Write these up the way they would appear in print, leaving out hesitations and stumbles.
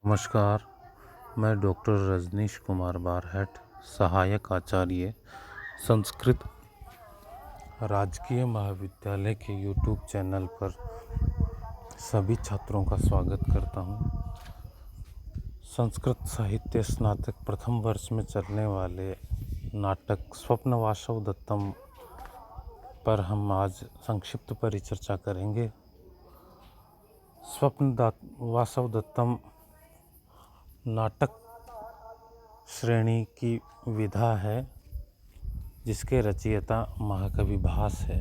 नमस्कार, मैं डॉक्टर रजनीश कुमार बारहट, सहायक आचार्य संस्कृत राजकीय महाविद्यालय के यूट्यूब चैनल पर सभी छात्रों का स्वागत करता हूं। संस्कृत साहित्य स्नातक प्रथम वर्ष में चलने वाले नाटक स्वप्न वासव दत्तम पर हम आज संक्षिप्त परिचर्चा करेंगे। स्वप्न वासव दत्तम नाटक श्रेणी की विधा है जिसके रचयिता महाकवि भास है।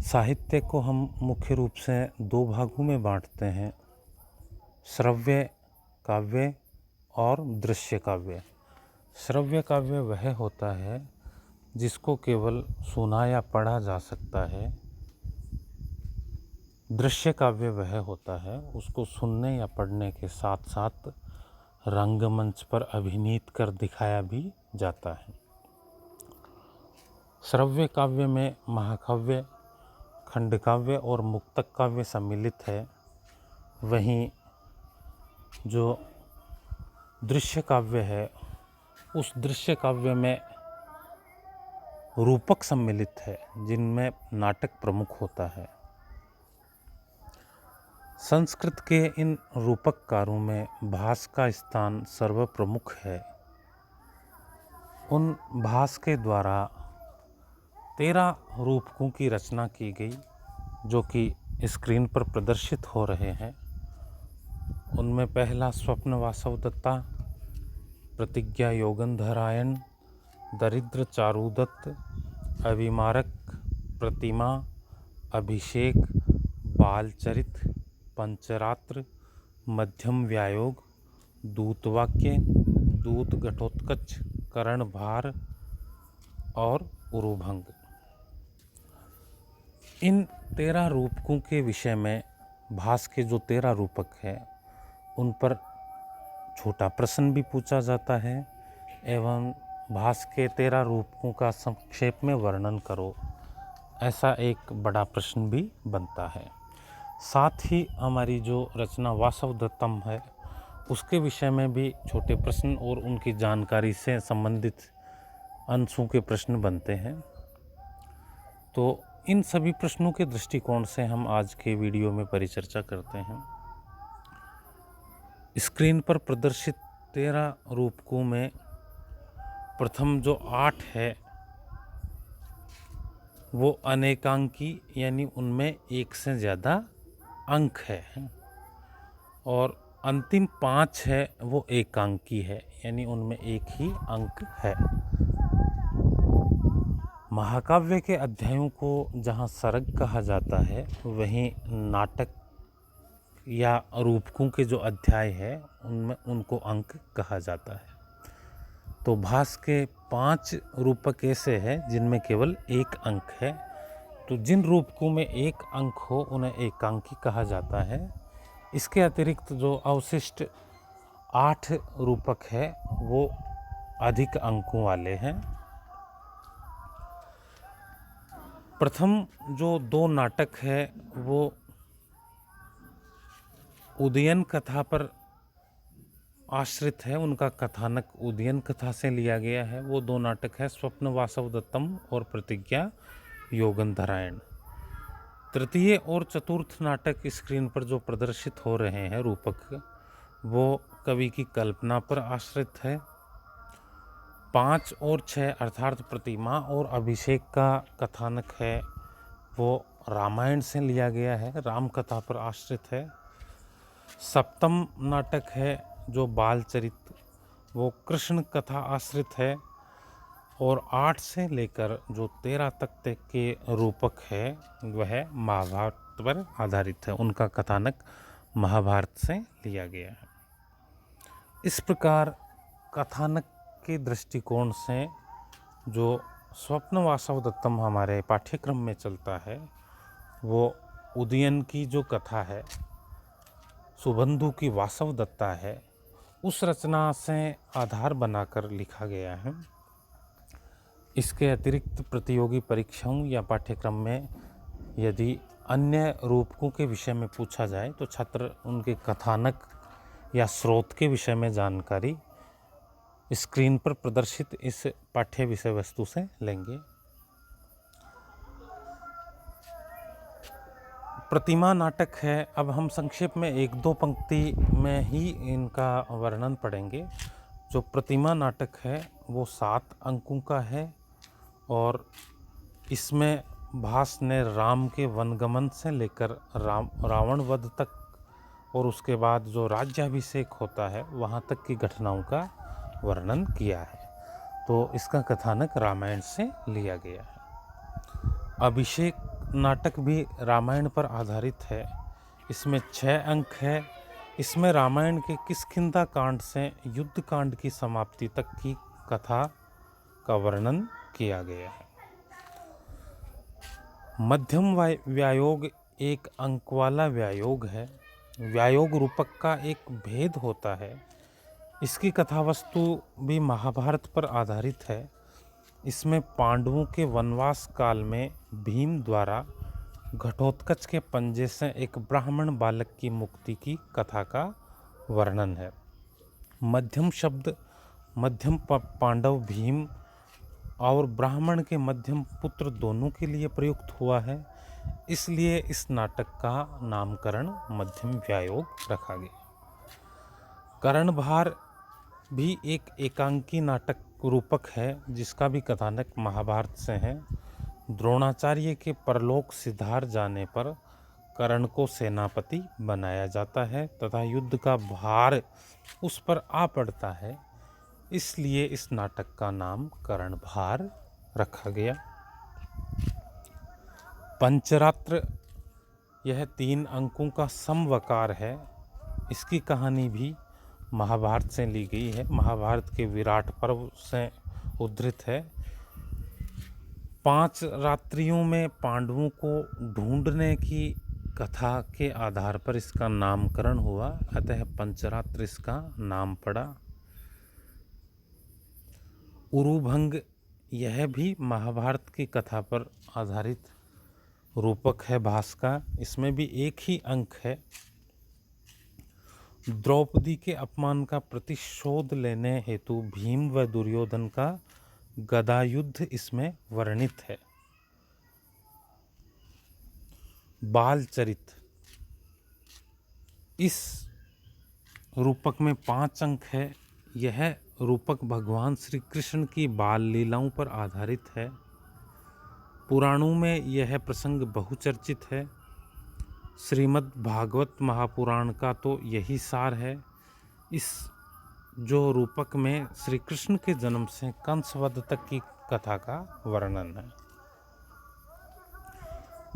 साहित्य को हम मुख्य रूप से दो भागों में बांटते हैं, श्रव्य काव्य और दृश्य काव्य। श्रव्य काव्य वह होता है जिसको केवल सुना या पढ़ा जा सकता है। दृश्य काव्य वह होता है उसको सुनने या पढ़ने के साथ साथ रंगमंच पर अभिनीत कर दिखाया भी जाता है। श्रव्य काव्य में महाकाव्य, खंडकाव्य और मुक्तक काव्य सम्मिलित है। वहीं जो दृश्य काव्य है उस दृश्य काव्य में रूपक सम्मिलित है जिनमें नाटक प्रमुख होता है। संस्कृत के इन रूपककारों में भास का स्थान सर्वप्रमुख है। उन भास के द्वारा 13 रूपकों की रचना की गई जो कि स्क्रीन पर प्रदर्शित हो रहे हैं। उनमें पहला स्वप्न वासव दत्ता, प्रतिज्ञा योगंधरायण, दरिद्र चारुदत्त, अभिमारक, प्रतिमा, अभिषेक, बालचरित, पंचरात्र, मध्यम व्यायोग, दूतवाक्य, दूत घटोत्कच, करणभार और उरुभंग। इन 13 रूपकों के विषय में भास के जो 13 रूपक हैं उन पर छोटा प्रश्न भी पूछा जाता है एवं भास के 13 रूपकों का संक्षेप में वर्णन करो, ऐसा एक बड़ा प्रश्न भी बनता है। साथ ही हमारी जो रचना वासव दत्तम है उसके विषय में भी छोटे प्रश्न और उनकी जानकारी से संबंधित अंशों के प्रश्न बनते हैं। तो इन सभी प्रश्नों के दृष्टिकोण से हम आज के वीडियो में परिचर्चा करते हैं। स्क्रीन पर प्रदर्शित 13 रूपकों में प्रथम जो 8 है वो अनेकांकी यानी उनमें एक से ज़्यादा अंक है और अंतिम 5 है वो एकांकी है यानी उनमें एक ही अंक है। महाकाव्य के अध्यायों को जहाँ सर्ग कहा जाता है वहीं नाटक या रूपकों के जो अध्याय है उनमें उनको अंक कहा जाता है। तो भास के 5 रूपक ऐसे हैं जिनमें केवल एक अंक है। तो जिन रूपकों में एक अंक हो उन्हें एकांकी कहा जाता है। इसके अतिरिक्त जो अवशिष्ट 8 रूपक है वो अधिक अंकों वाले हैं। प्रथम जो 2 नाटक है वो उदयन कथा पर आश्रित है, उनका कथानक उदयन कथा से लिया गया है। वो 2 नाटक है स्वप्न वासव दत्तम और प्रतिज्ञा योगंधरायण। तृतीय और चतुर्थ नाटक स्क्रीन पर जो प्रदर्शित हो रहे हैं रूपक वो कवि की कल्पना पर आश्रित है। 5 और 6 अर्थात प्रतिमा और अभिषेक का कथानक है वो रामायण से लिया गया है, राम कथा पर आश्रित है। सप्तम नाटक है जो बालचरित वो कृष्ण कथा आश्रित है और 8 से लेकर जो 13 तक के रूपक है वह महाभारत पर आधारित है, उनका कथानक महाभारत से लिया गया है। इस प्रकार कथानक के दृष्टिकोण से जो स्वप्न वासव दत्तम हमारे पाठ्यक्रम में चलता है वो उदयन की जो कथा है, सुबंधु की वासव दत्ता है, उस रचना से आधार बनाकर लिखा गया है। इसके अतिरिक्त प्रतियोगी परीक्षाओं या पाठ्यक्रम में यदि अन्य रूपकों के विषय में पूछा जाए तो छात्र उनके कथानक या स्रोत के विषय में जानकारी स्क्रीन पर प्रदर्शित इस पाठ्य विषय वस्तु से लेंगे। प्रतिमा नाटक है। अब हम संक्षेप में एक दो पंक्ति में ही इनका वर्णन पढ़ेंगे। जो प्रतिमा नाटक है वो 7 अंकों का है और इसमें भास ने राम के वनगमन से लेकर रावण वध तक और उसके बाद जो राज्याभिषेक होता है वहाँ तक की घटनाओं का वर्णन किया है। तो इसका कथानक रामायण से लिया गया है। अभिषेक नाटक भी रामायण पर आधारित है। इसमें 6 अंक है। इसमें रामायण के किष्किंधा कांड से युद्ध कांड की समाप्ति तक की कथा का वर्णन किया गया है। मध्यम व्यायोग 1 अंक वाला व्यायोग है। व्यायोग रूपक का एक भेद होता है। इसकी कथा वस्तु भी महाभारत पर आधारित है। इसमें पांडवों के वनवास काल में भीम द्वारा घटोत्कच के पंजे से एक ब्राह्मण बालक की मुक्ति की कथा का वर्णन है। मध्यम शब्द मध्यम पांडव भीम और ब्राह्मण के मध्यम पुत्र दोनों के लिए प्रयुक्त हुआ है, इसलिए इस नाटक का नामकरण मध्यम व्यायोग रखा गया। कर्णभार भी एक एकांकी नाटक रूपक है जिसका भी कथानक महाभारत से है। द्रोणाचार्य के परलोक सिधार जाने पर कर्ण को सेनापति बनाया जाता है तथा युद्ध का भार उस पर आ पड़ता है, इसलिए इस नाटक का नाम कर्णभार रखा गया। पंचरात्र यह 3 अंकों का समवकार है। इसकी कहानी भी महाभारत से ली गई है, महाभारत के विराट पर्व से उद्धृत है। 5 रात्रियों में पांडवों को ढूंढने की कथा के आधार पर इसका नामकरण हुआ, अतः पंचरात्र इसका नाम पड़ा। उरुभंग यह भी महाभारत की कथा पर आधारित रूपक है भास का। इसमें भी एक ही अंक है। द्रौपदी के अपमान का प्रतिशोध लेने हेतु भीम व दुर्योधन का गदा युद्ध इसमें वर्णित है। बाल चरित इस रूपक में 5 अंक है। यह रूपक भगवान श्री कृष्ण की बाल लीलाओं पर आधारित है। पुराणों में यह प्रसंग बहुचर्चित है। श्रीमद् भागवत महापुराण का तो यही सार है। इस जो रूपक में श्री कृष्ण के जन्म से कंसवध तक की कथा का वर्णन है।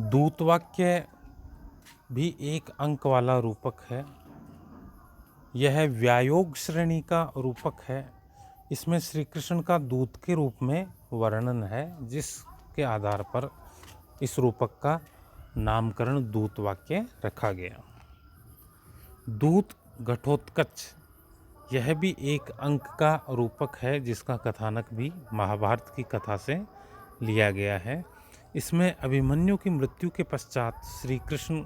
दूतवाक्य भी 1 अंक वाला रूपक है। यह व्यायोग श्रेणी का रूपक है। इसमें श्री कृष्ण का दूत के रूप में वर्णन है, जिसके आधार पर इस रूपक का नामकरण दूतवाक्य रखा गया। दूत घटोत्कच यह भी 1 अंक का रूपक है, जिसका कथानक भी महाभारत की कथा से लिया गया है। इसमें अभिमन्यु की मृत्यु के पश्चात श्री कृष्ण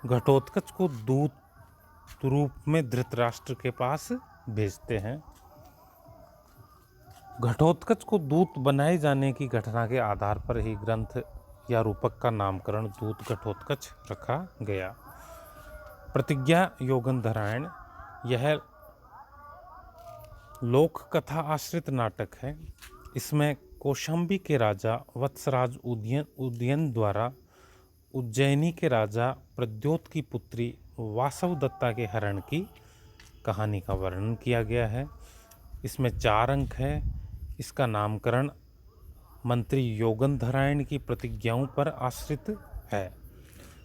घटोत्कच को दूत रूप में धृतराष्ट्र के पास भेजते हैं। घटोत्कच को दूत बनाए जाने की घटना के आधार पर ही ग्रंथ या रूपक का नामकरण दूत घटोत्कच रखा गया। प्रतिज्ञा योगंधरायण यह लोक कथा आश्रित नाटक है। इसमें कौशाम्बी के राजा वत्सराज उदयन द्वारा उज्जैनी के राजा प्रद्योत की पुत्री वासव दत्ता के हरण की कहानी का वर्णन किया गया है। इसमें 4 अंक है। इसका नामकरण मंत्री योगंधरायण की प्रतिज्ञाओं पर आश्रित है।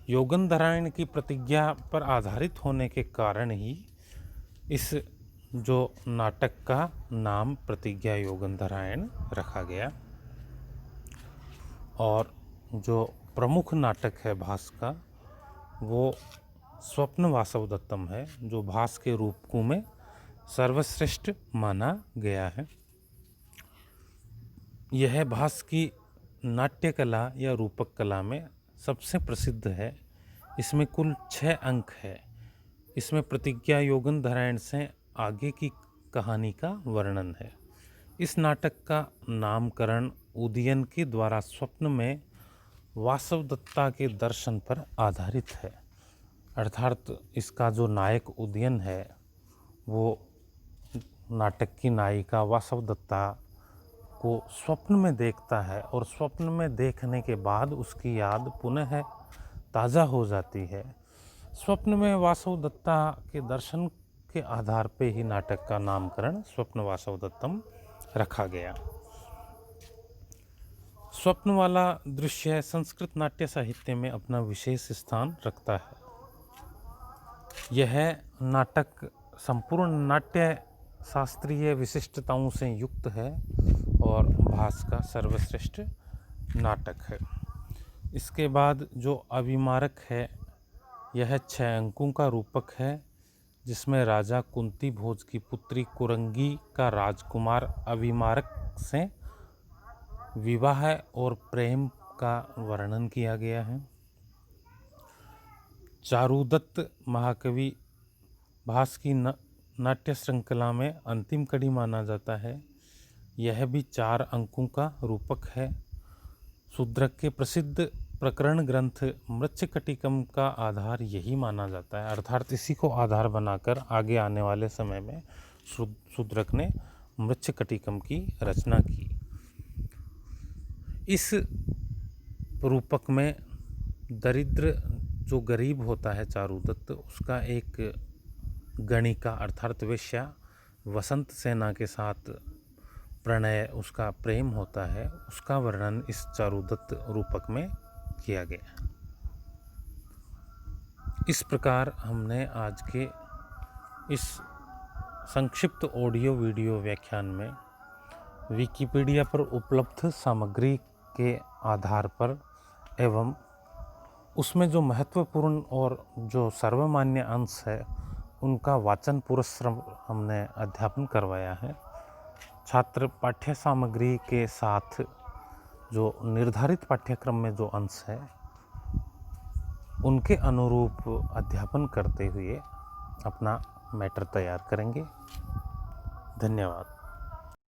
योगंधरायण की प्रतिज्ञा पर आधारित होने के कारण ही इस जो नाटक का नाम प्रतिज्ञा योगंधरायण रखा गया। और जो प्रमुख नाटक है भास का वो स्वप्न वासवदत्तम है, जो भास के रूपकों में सर्वश्रेष्ठ माना गया है। यह भास की नाट्य कला या रूपक कला में सबसे प्रसिद्ध है। इसमें कुल 6 अंक है। इसमें प्रतिज्ञा योगन धरायण से आगे की कहानी का वर्णन है। इस नाटक का नामकरण उदयन के द्वारा स्वप्न में वासवदत्ता के दर्शन पर आधारित है। अर्थात इसका जो नायक उदयन है वो नाटक की नायिका वासवदत्ता को स्वप्न में देखता है और स्वप्न में देखने के बाद उसकी याद पुनः ताज़ा हो जाती है। स्वप्न में वासवदत्ता के दर्शन के आधार पे ही नाटक का नामकरण स्वप्न वासवदत्तम रखा गया। स्वप्न वाला दृश्य संस्कृत नाट्य साहित्य में अपना विशेष स्थान रखता है। यह नाटक संपूर्ण नाट्य शास्त्रीय विशिष्टताओं से युक्त है और भास का सर्वश्रेष्ठ नाटक है। इसके बाद जो अभिमारक है यह 6 अंकों का रूपक है, जिसमें राजा कुंती भोज की पुत्री कुरंगी का राजकुमार अभिमारक से विवाह और प्रेम का वर्णन किया गया है। चारुदत्त महाकवि भास की नाट्य श्रृंखला में अंतिम कड़ी माना जाता है। यह भी 4 अंकों का रूपक है। शूद्रक के प्रसिद्ध प्रकरण ग्रंथ मृच्छकटिकम का आधार यही माना जाता है। अर्थात इसी को आधार बनाकर आगे आने वाले समय में शूद्रक ने मृच्छकटिकम की रचना की। इस रूपक में दरिद्र जो गरीब होता है चारुदत्त, उसका एक गणिका अर्थात वेश्या वसंत सेना के साथ प्रणय, उसका प्रेम होता है, उसका वर्णन इस चारुदत्त रूपक में किया गया। इस प्रकार हमने आज के इस संक्षिप्त ऑडियो वीडियो व्याख्यान में विकिपीडिया पर उपलब्ध सामग्री के आधार पर एवं उसमें जो महत्वपूर्ण और जो सर्वमान्य अंश है उनका वाचन पुरस्सर हमने अध्यापन करवाया है। छात्र पाठ्य सामग्री के साथ जो निर्धारित पाठ्यक्रम में जो अंश है उनके अनुरूप अध्यापन करते हुए अपना मैटर तैयार करेंगे। धन्यवाद।